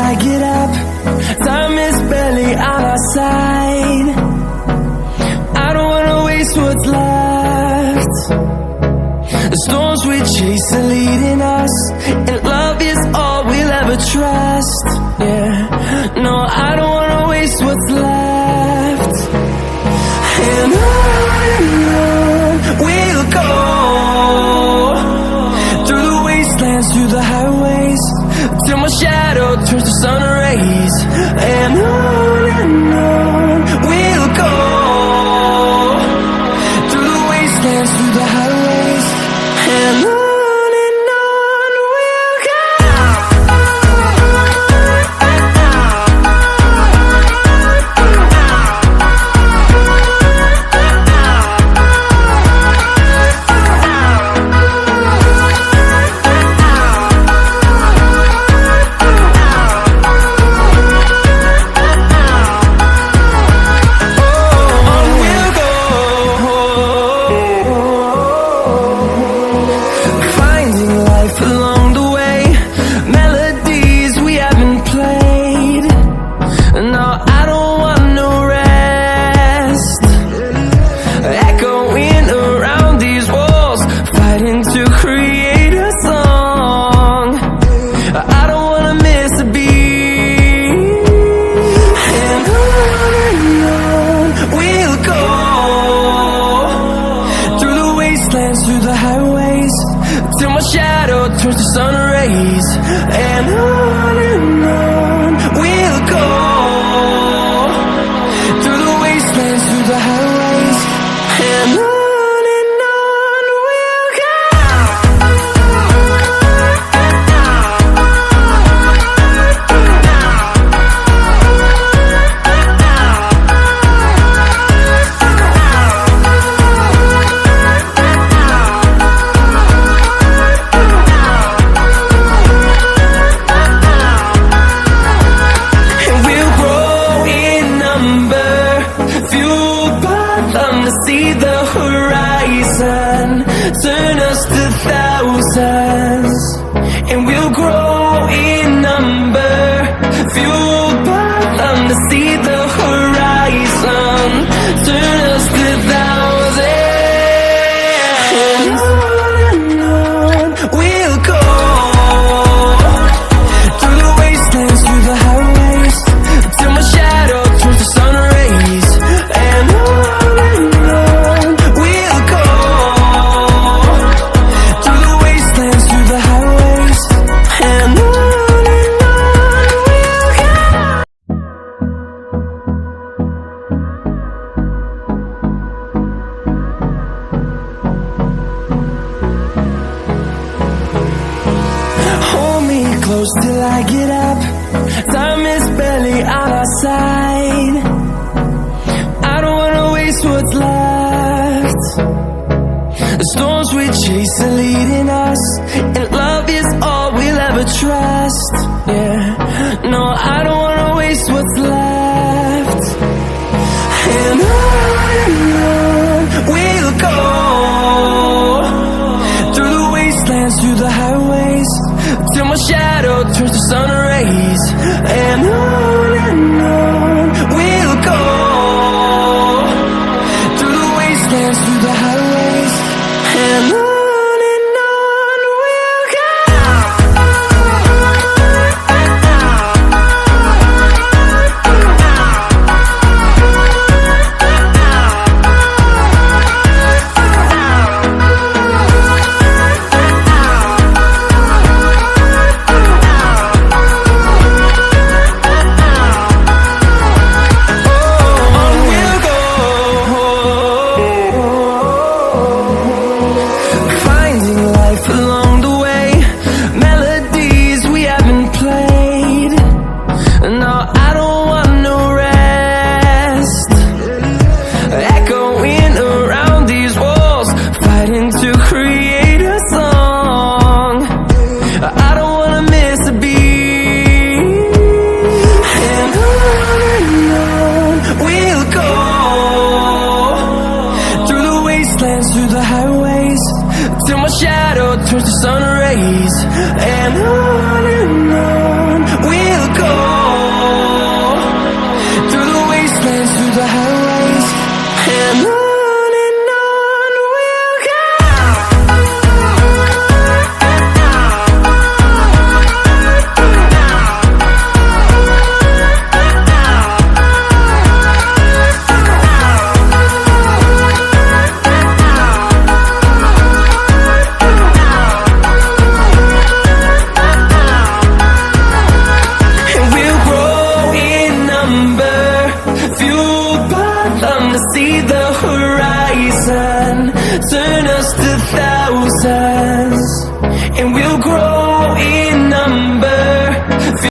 I get up. Time is barely on our side. I don't wanna waste what's left. The storms we chase are leading us, and love is all we'll ever trust. Yeah, no, I don't wanna waste what's left. And on we'll go, through the wastelands, through the highways, till my shadow turns to sun rays. And on we'll go, through the wastelands, through the highways, and on we'll go. Through the highways, till my shadow turns to sun rays. And on we'll go, through the wastelands, through the highways, and on we'll go. See the horizon, turn us to thousands, and we'll grow in number, fueled by them. To see the horizon, turn us to thousands, and on we'll go, through the wastelands, through the highways, till my shadow turns to sun rays. And close till I get up. Time is barely on our side. I don't wanna waste what's left. The storms we chase are leading us, and love is all we'll ever trust. Yeah, no, I don't wanna waste what's left. And on we'll go, through the wastelands, through the highways, till my shadow turns to sun rays. And on we'll go, through the wastelands, through the highways, and on we'll go. through the highways, till my shadow turns to sun rays. And